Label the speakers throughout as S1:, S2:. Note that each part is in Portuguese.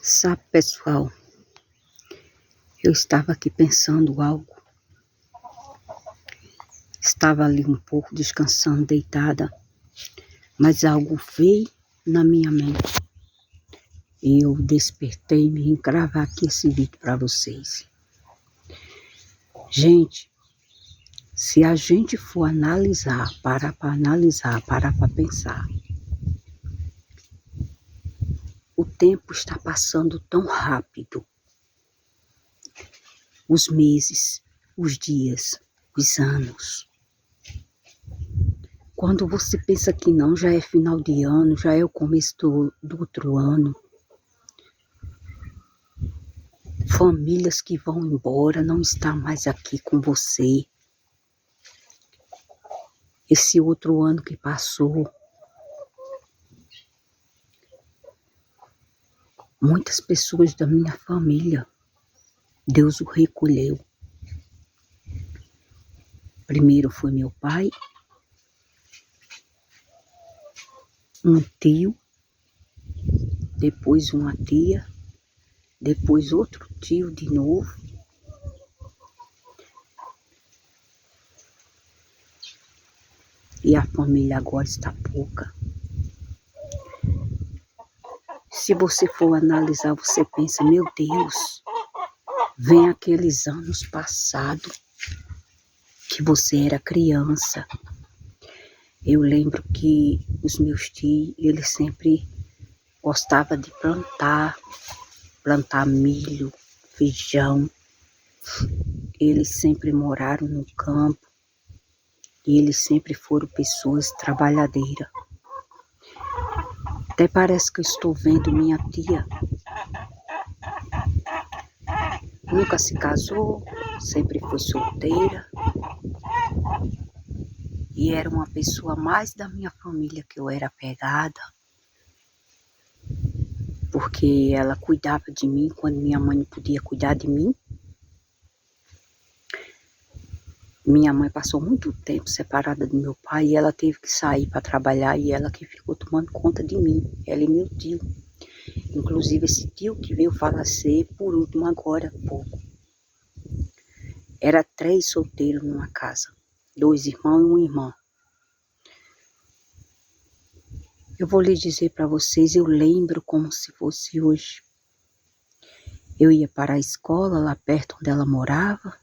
S1: Sabe, pessoal, eu estava aqui pensando algo. Estava ali um pouco descansando, deitada, mas algo veio na minha mente. E eu despertei e me vim gravar aqui esse vídeo para vocês. Gente, se a gente for analisar, parar para pensar, o tempo está passando tão rápido. Os meses, os dias, os anos. Quando você pensa que não, já é final de ano, já é o começo do outro ano. Famílias que vão embora, não estão mais aqui com você. Esse outro ano que passou, muitas pessoas da minha família, Deus o recolheu. Primeiro foi meu pai, um tio, depois uma tia, depois outro tio de novo. E a família agora está pouca. Se você for analisar, você pensa, meu Deus, vem aqueles anos passados que você era criança. Eu lembro que os meus tios, eles sempre gostavam de plantar milho, feijão. Eles sempre moraram no campo e eles sempre foram pessoas trabalhadeiras. Até parece que eu estou vendo minha tia. Nunca se casou, sempre foi solteira. E era uma pessoa mais da minha família que eu era apegada. Porque ela cuidava de mim quando minha mãe não podia cuidar de mim. Minha mãe passou muito tempo separada do meu pai e ela teve que sair para trabalhar e ela que ficou tomando conta de mim, ela e meu tio. Inclusive esse tio que veio falecer por último agora há pouco. Era 3 solteiros numa casa, 2 irmãos e uma irmã. Eu vou lhe dizer para vocês, eu lembro como se fosse hoje. Eu ia para a escola lá perto onde ela morava.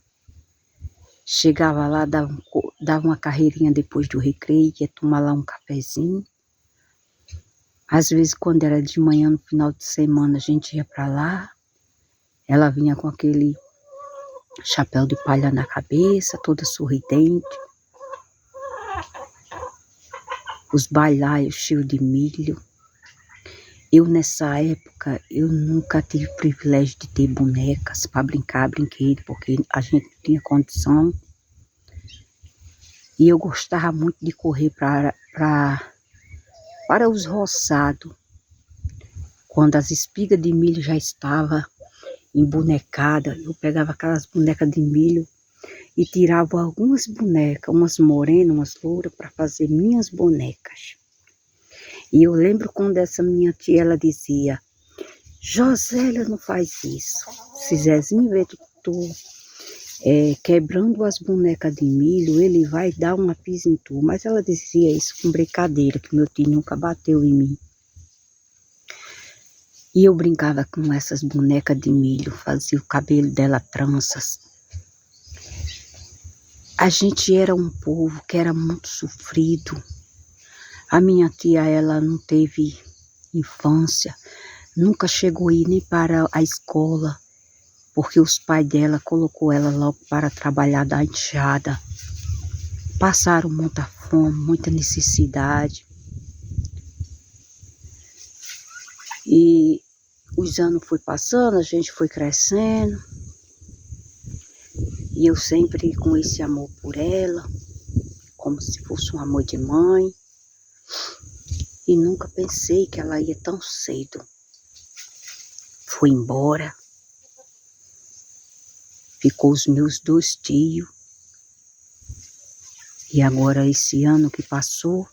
S1: Chegava lá, dava uma carreirinha depois do recreio, ia tomar lá um cafezinho. Às vezes, quando era de manhã, no final de semana, a gente ia para lá. Ela vinha com aquele chapéu de palha na cabeça, toda sorridente. Os bailários cheios de milho. Eu, nessa época, eu nunca tive privilégio de ter bonecas para brincar, brinquedo, porque a gente não tinha condição. E eu gostava muito de correr para os roçados, quando as espigas de milho já estavam embonecadas. Eu pegava aquelas bonecas de milho e tirava algumas bonecas, umas morenas, umas louras, para fazer minhas bonecas. E eu lembro quando essa minha tia, ela dizia, Josélia, não faz isso. Se Zezinho vê tu quebrando as bonecas de milho, ele vai dar uma pisa em tu. Mas ela dizia isso com brincadeira, que meu tio nunca bateu em mim. E eu brincava com essas bonecas de milho, fazia o cabelo dela tranças. A gente era um povo que era muito sofrido. A minha tia, ela não teve infância, nunca chegou a ir nem para a escola, porque os pais dela colocou ela logo para trabalhar da enxada. Passaram muita fome, muita necessidade. E os anos foi passando, a gente foi crescendo. E eu sempre com esse amor por ela, como se fosse um amor de mãe. E nunca pensei que ela ia tão cedo. Foi embora. Ficou os meus 2 tios. E agora esse ano que passou,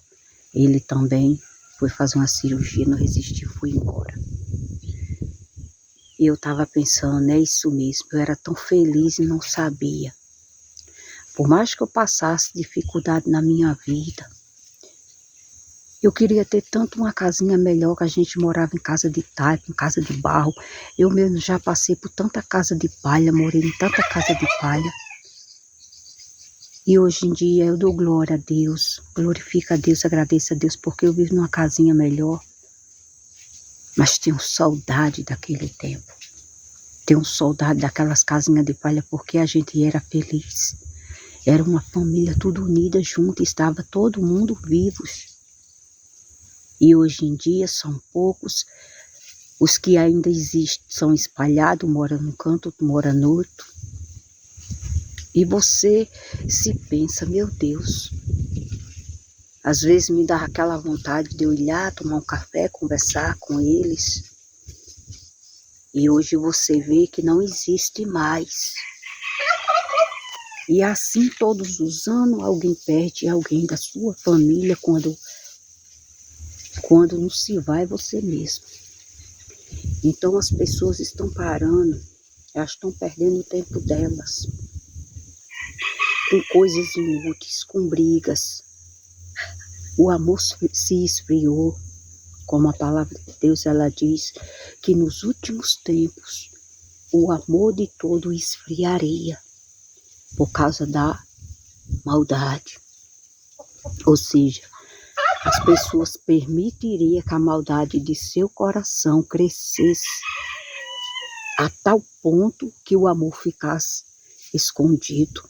S1: ele também foi fazer uma cirurgia, não resistiu, foi embora. E eu estava pensando, é isso mesmo, eu era tão feliz e não sabia. Por mais que eu passasse dificuldade na minha vida, eu queria ter tanto uma casinha melhor, que a gente morava em casa de taipa, em casa de barro. Eu mesmo já passei por tanta casa de palha, morei em tanta casa de palha. E hoje em dia eu dou glória a Deus, glorifico a Deus, agradeço a Deus, porque eu vivo numa casinha melhor. Mas tenho saudade daquele tempo. Tenho saudade daquelas casinhas de palha, porque a gente era feliz. Era uma família tudo unida junto, estava todo mundo vivos. E hoje em dia são poucos. Os que ainda existem são espalhados, mora num canto, outro mora no outro. E você se pensa, meu Deus, às vezes me dá aquela vontade de eu ir lá, tomar um café, conversar com eles. E hoje você vê que não existe mais. E assim todos os anos alguém perde alguém da sua família quando não se vai você mesmo. Então as pessoas estão parando, elas estão perdendo o tempo delas com coisas inúteis, com brigas. O amor se esfriou, como a palavra de Deus ela diz, que nos últimos tempos o amor de todo esfriaria por causa da maldade. Ou seja, as pessoas permitiriam que a maldade de seu coração crescesse a tal ponto que o amor ficasse escondido.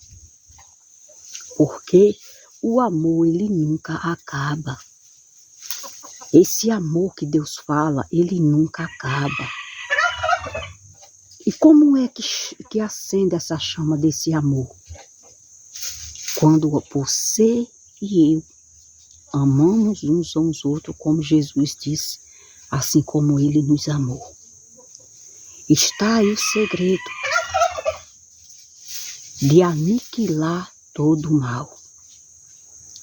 S1: Porque o amor, ele nunca acaba. Esse amor que Deus fala, ele nunca acaba. E como é que acende essa chama desse amor? Quando você e eu amamos uns aos outros, como Jesus disse, assim como ele nos amou. Está aí o segredo de aniquilar todo o mal.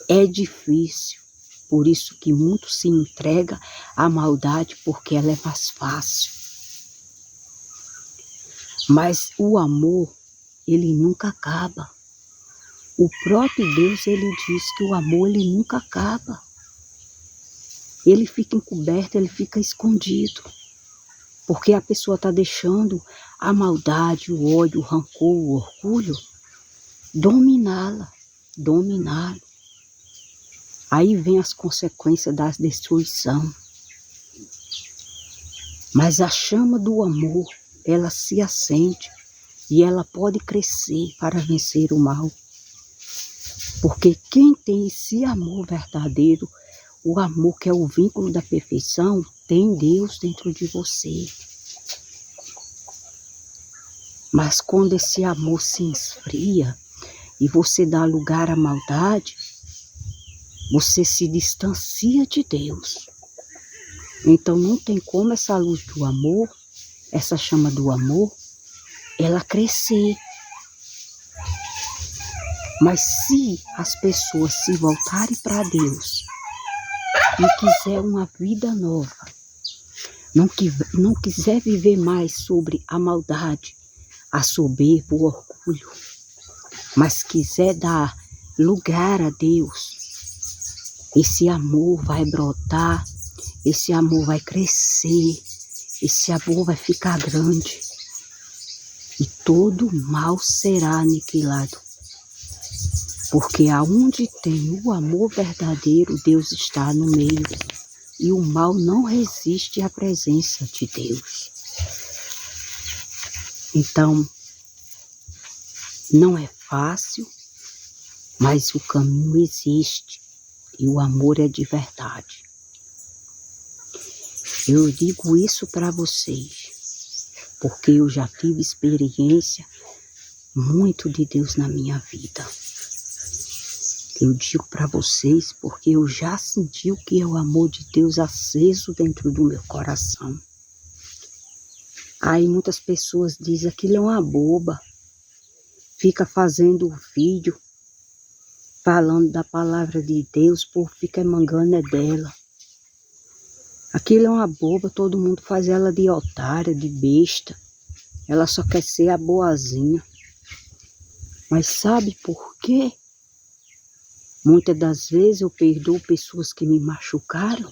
S1: É difícil, por isso que muito se entrega à maldade, porque ela é mais fácil. Mas o amor, ele nunca acaba. O próprio Deus, ele diz que o amor, ele nunca acaba. Ele fica encoberto, ele fica escondido. Porque a pessoa está deixando a maldade, o ódio, o rancor, o orgulho dominá-la, dominá-lo. Aí vem as consequências da destruição. Mas a chama do amor, ela se acende e ela pode crescer para vencer o mal. Porque quem tem esse amor verdadeiro, o amor que é o vínculo da perfeição, tem Deus dentro de você. Mas quando esse amor se esfria e você dá lugar à maldade, você se distancia de Deus. Então não tem como essa luz do amor, essa chama do amor, ela crescer. Mas se as pessoas se voltarem para Deus e quiser uma vida nova, não quiser viver mais sobre a maldade, a soberba, o orgulho, mas quiser dar lugar a Deus, esse amor vai brotar, esse amor vai crescer, esse amor vai ficar grande e todo mal será aniquilado. Porque aonde tem o amor verdadeiro, Deus está no meio. E o mal não resiste à presença de Deus. Então, não é fácil, mas o caminho existe. E o amor é de verdade. Eu digo isso para vocês, porque eu já tive experiência muito de Deus na minha vida. Eu digo para vocês porque eu já senti o que é o amor de Deus aceso dentro do meu coração. Aí muitas pessoas dizem aquilo é uma boba. Fica fazendo vídeo, falando da palavra de Deus, por fica mangando é dela. Aquilo é uma boba, todo mundo faz ela de otária, de besta. Ela só quer ser a boazinha. Mas sabe por quê? Muitas das vezes eu perdoo pessoas que me machucaram,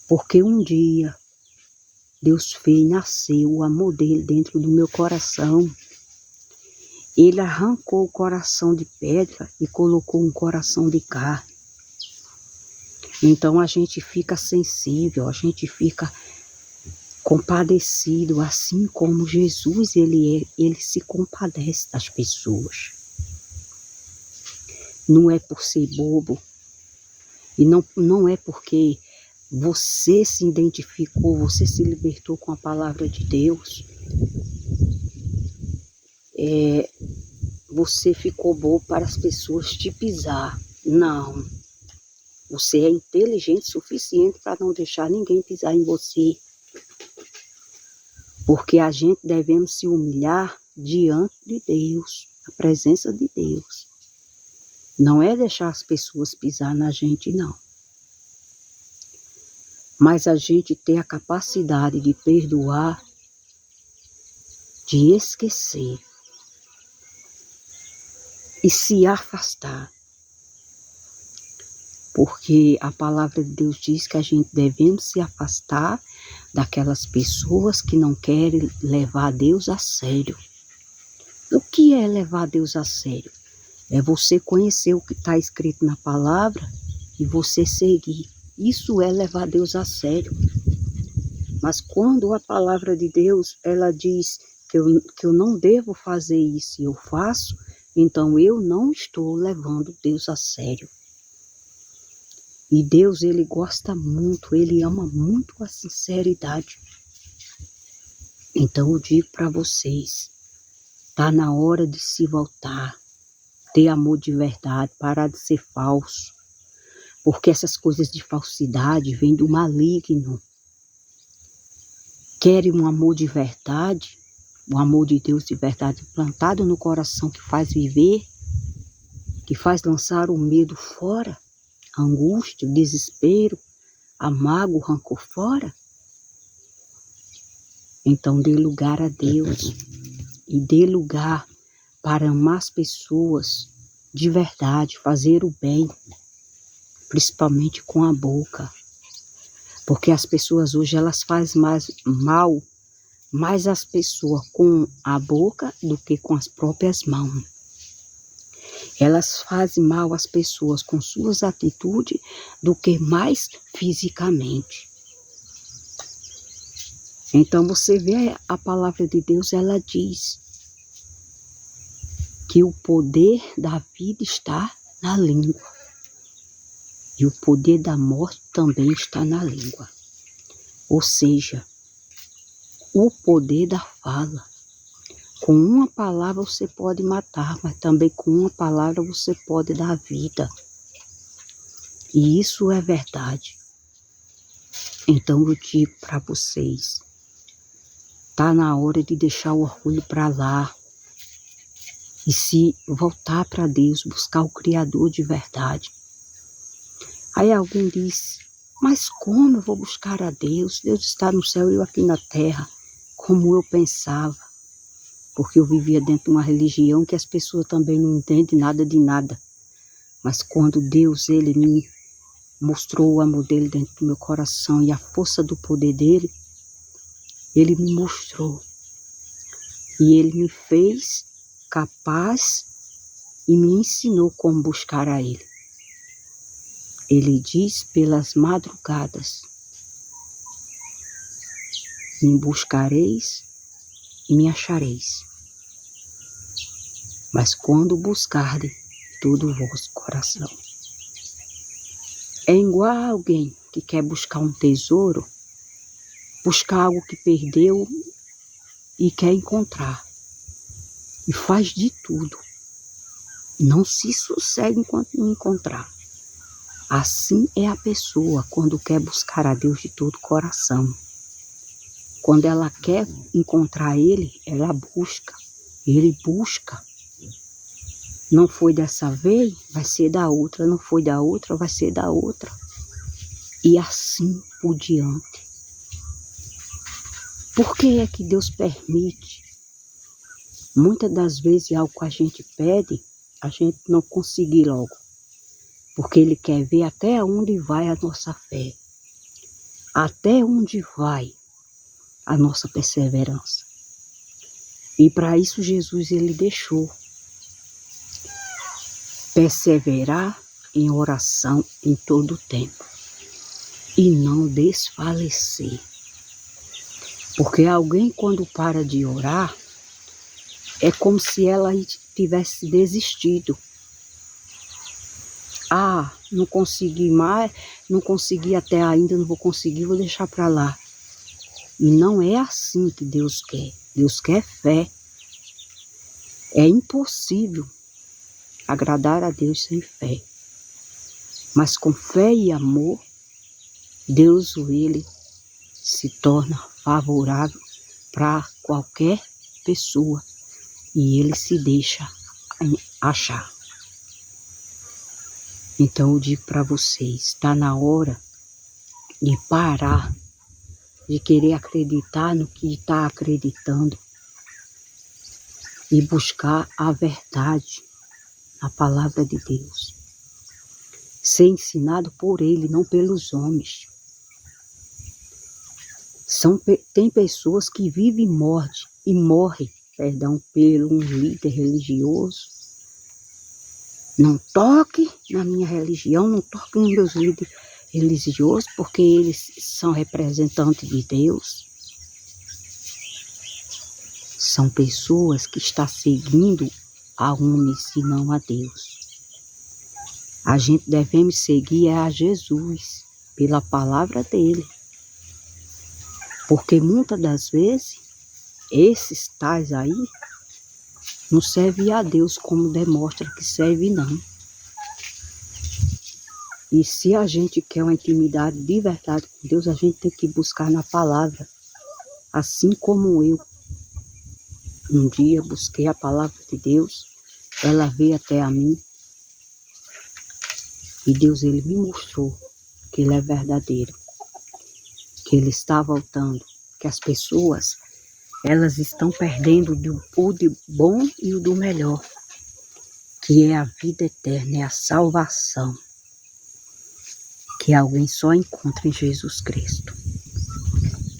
S1: porque um dia Deus fez nascer o amor dele dentro do meu coração. Ele arrancou o coração de pedra e colocou um coração de carne. Então a gente fica sensível, a gente fica compadecido, assim como Jesus, ele se compadece das pessoas. Não é por ser bobo, e não é porque você se identificou, você se libertou com a palavra de Deus, você ficou bobo para as pessoas te pisar. Não. Você é inteligente o suficiente para não deixar ninguém pisar em você. Porque a gente devemos se humilhar diante de Deus, na presença de Deus. Não é deixar as pessoas pisar na gente, não. Mas a gente ter a capacidade de perdoar, de esquecer e se afastar. Porque a palavra de Deus diz que a gente devemos se afastar daquelas pessoas que não querem levar Deus a sério. O que é levar Deus a sério? É você conhecer o que está escrito na palavra e você seguir. Isso é levar Deus a sério. Mas quando a palavra de Deus, ela diz que eu não devo fazer isso e eu faço, então eu não estou levando Deus a sério. E Deus, ele gosta muito, ele ama muito a sinceridade. Então eu digo para vocês, tá na hora de se voltar, ter amor de verdade, parar de ser falso. Porque essas coisas de falsidade vêm do maligno. Querem um amor de verdade, o amor de Deus de verdade plantado no coração que faz viver, que faz lançar o medo fora, a angústia, o desespero, a mágoa, o rancor fora. Então dê lugar a Deus e dê lugar para amar as pessoas de verdade, fazer o bem, principalmente com a boca. Porque as pessoas hoje elas fazem mais as pessoas com a boca do que com as próprias mãos. Elas fazem mal às pessoas com suas atitudes do que mais fisicamente. Então você vê a palavra de Deus, ela diz que o poder da vida está na língua. E o poder da morte também está na língua. Ou seja, o poder da fala. Com uma palavra você pode matar, mas também com uma palavra você pode dar vida. E isso é verdade. Então eu digo para vocês, tá na hora de deixar o orgulho para lá e se voltar para Deus, buscar o Criador de verdade. Aí alguém diz, mas como eu vou buscar a Deus? Deus está no céu e eu aqui na terra, como eu pensava. Porque eu vivia dentro de uma religião que as pessoas também não entendem nada de nada. Mas quando Deus, ele me mostrou o amor dele dentro do meu coração e a força do poder dele, ele me mostrou. E ele me fez capaz e me ensinou como buscar a ele. Ele diz pelas madrugadas, me buscareis e me achareis. Mas quando buscardes todo o vosso coração. É igual a alguém que quer buscar um tesouro, buscar algo que perdeu e quer encontrar. E faz de tudo. Não se sossega enquanto não encontrar. Assim é a pessoa quando quer buscar a Deus de todo o coração. Quando ela quer encontrar Ele, ela busca. Ele busca. Não foi dessa vez, vai ser da outra. Não foi da outra, vai ser da outra. e assim por diante. Por que é que Deus permite? Muitas das vezes algo que a gente pede, a gente não conseguir logo. Porque Ele quer ver até onde vai a nossa fé. Até onde vai a nossa perseverança. E para isso Jesus Ele deixou perseverar em oração em todo o tempo. E não desfalecer. Porque alguém quando para de orar, é como se ela tivesse desistido. Ah, não consegui mais, não consegui até ainda, não vou conseguir, vou deixar para lá. E não é assim que Deus quer. Deus quer fé. É impossível agradar a Deus sem fé. Mas com fé e amor, Deus, Ele se torna favorável para qualquer pessoa. E Ele se deixa achar. Então eu digo para vocês, está na hora de parar de querer acreditar no que está acreditando e buscar a verdade, a palavra de Deus. Ser ensinado por Ele, não pelos homens. Tem pessoas que vivem e morrem, pelo um líder religioso. Não toque na minha religião, não toque nos meus líderes religiosos, porque eles são representantes de Deus. São pessoas que estão seguindo a homens e não a Deus. A gente devemos seguir a Jesus, pela palavra dele. Porque muitas das vezes, esses tais aí, não servem a Deus como demonstra que serve não. E se a gente quer uma intimidade de verdade com Deus, a gente tem que buscar na palavra. Assim como eu, um dia busquei a palavra de Deus, ela veio até a mim. E Deus, Ele me mostrou que Ele é verdadeiro. Que Ele está voltando. Que as pessoas, elas estão perdendo o de bom e o do melhor. Que é a vida eterna, é a salvação. Que alguém só encontra em Jesus Cristo.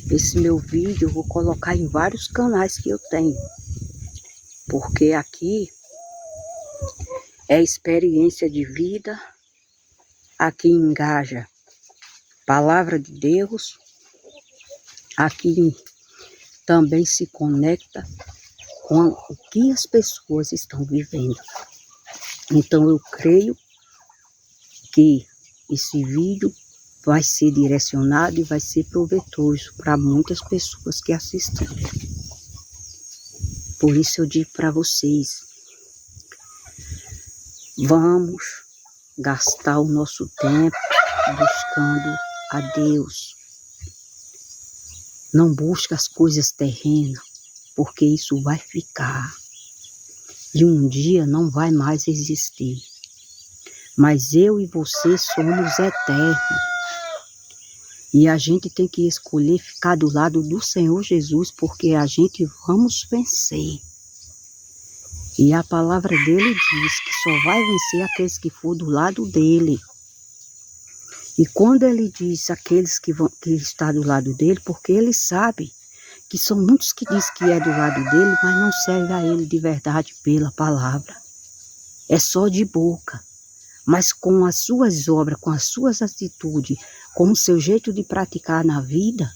S1: Esse meu vídeo eu vou colocar em vários canais que eu tenho. Porque aqui é experiência de vida. Aqui engaja palavra de Deus. Aqui também se conecta com o que as pessoas estão vivendo. Então eu creio que esse vídeo vai ser direcionado e vai ser proveitoso para muitas pessoas que assistirem. Por isso eu digo para vocês, vamos gastar o nosso tempo buscando a Deus. Não busque as coisas terrenas, porque isso vai ficar. E um dia não vai mais existir. Mas eu e você somos eternos. E a gente tem que escolher ficar do lado do Senhor Jesus, porque a gente vamos vencer. E a palavra dele diz que só vai vencer aqueles que for do lado dele. E quando ele diz aqueles que está do lado dele, porque ele sabe que são muitos que diz que é do lado dele, mas não serve a ele de verdade pela palavra. É só de boca. Mas com as suas obras, com as suas atitudes, com o seu jeito de praticar na vida,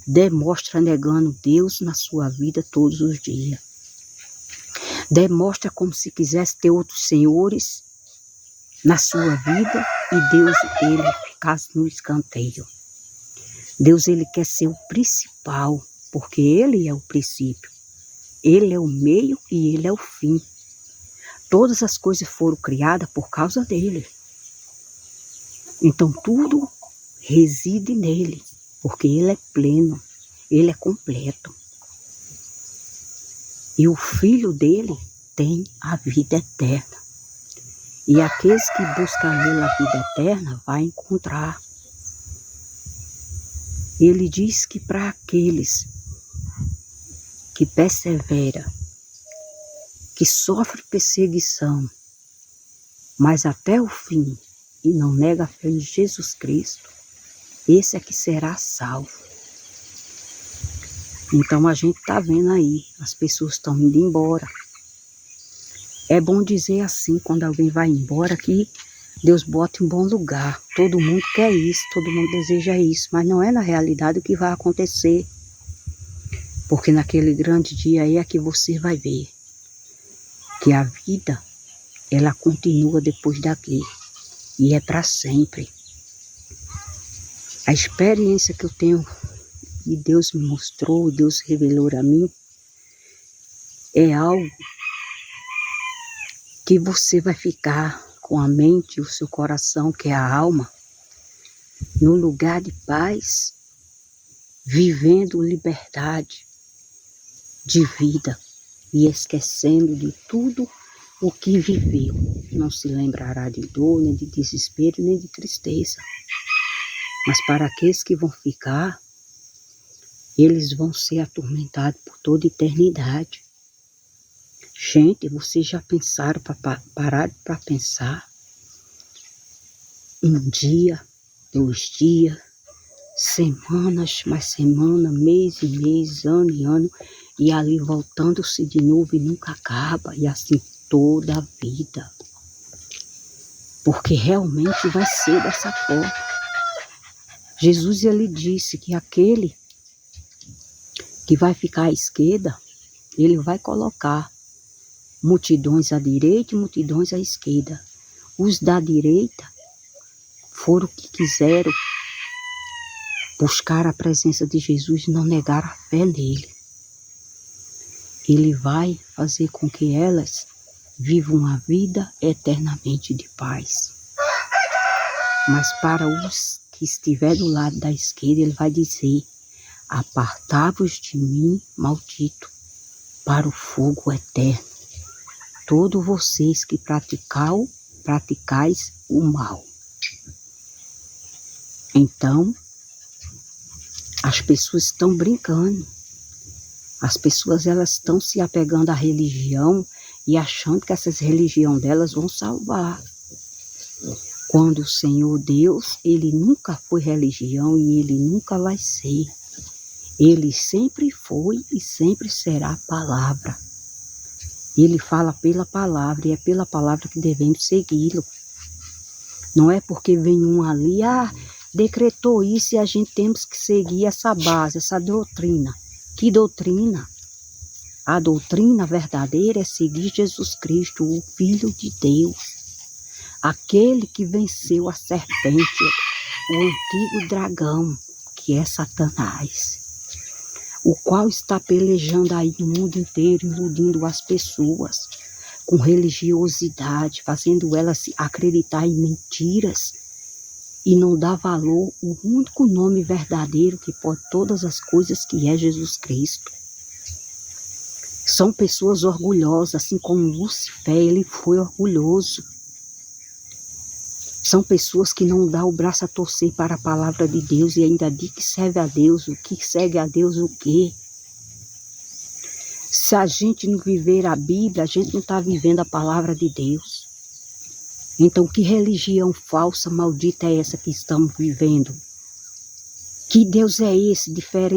S1: demonstra negando Deus na sua vida todos os dias. Demonstra como se quisesse ter outros senhores na sua vida e Deus, ele ficasse no escanteio. Deus, ele quer ser o principal, porque ele é o princípio. Ele é o meio e ele é o fim. Todas as coisas foram criadas por causa dele. Então tudo reside nele, porque ele é pleno, ele é completo. E o Filho dele tem a vida eterna. E aqueles que buscam nele a vida eterna vai encontrar. Ele diz que para aqueles que perseveram, que sofrem perseguição, mas até o fim, e não nega a fé em Jesus Cristo, esse é que será salvo. Então a gente está vendo aí, as pessoas estão indo embora. É bom dizer assim, quando alguém vai embora, que Deus bota em bom lugar. Todo mundo quer isso, todo mundo deseja isso, mas não é na realidade o que vai acontecer. Porque naquele grande dia aí é que você vai ver que a vida, ela continua depois daqui. E é para sempre. A experiência que eu tenho e Deus me mostrou, Deus revelou a mim, é algo que você vai ficar com a mente e o seu coração, que é a alma, no lugar de paz, vivendo liberdade de vida e esquecendo de tudo o que viveu. Não se lembrará de dor, nem de desespero, nem de tristeza. Mas para aqueles que vão ficar, eles vão ser atormentados por toda a eternidade. Gente, vocês já pensaram parar para pensar? Um dia, 2 dias, semanas, mais semana, mês e mês, ano e ano, e ali voltando-se de novo e nunca acaba, e assim toda a vida. Porque realmente vai ser dessa forma. Jesus, ele disse que aquele que vai ficar à esquerda, ele vai colocar multidões à direita e multidões à esquerda. Os da direita foram que quiseram buscar a presença de Jesus e não negar a fé nele. Ele vai fazer com que elas vivam a vida eternamente de paz. Mas para os que estiver do lado da esquerda, ele vai dizer: apartai-vos de mim, maldito, para o fogo eterno. Todos vocês que praticais o mal. Então, as pessoas estão brincando. As pessoas, elas estão se apegando à religião e achando que essas religiões delas vão salvar. Quando o Senhor Deus, ele nunca foi religião e ele nunca vai ser. Ele sempre foi e sempre será a palavra. Ele fala pela palavra e é pela palavra que devemos segui-lo. Não é porque vem um ali, decretou isso e a gente temos que seguir essa base, essa doutrina. Que doutrina? A doutrina verdadeira é seguir Jesus Cristo, o Filho de Deus. Aquele que venceu a serpente, o antigo dragão, que é Satanás. O qual está pelejando aí no mundo inteiro, iludindo as pessoas com religiosidade, fazendo elas acreditar em mentiras e não dar valor ao único nome verdadeiro que pode todas as coisas, que é Jesus Cristo. São pessoas orgulhosas, assim como Lucifer, ele foi orgulhoso. São pessoas que não dão o braço a torcer para a palavra de Deus e ainda diz que serve a Deus, o que segue a Deus o quê? Se a gente não viver a Bíblia, a gente não está vivendo a palavra de Deus. Então, que religião falsa, maldita é essa que estamos vivendo? Que Deus é esse, diferente?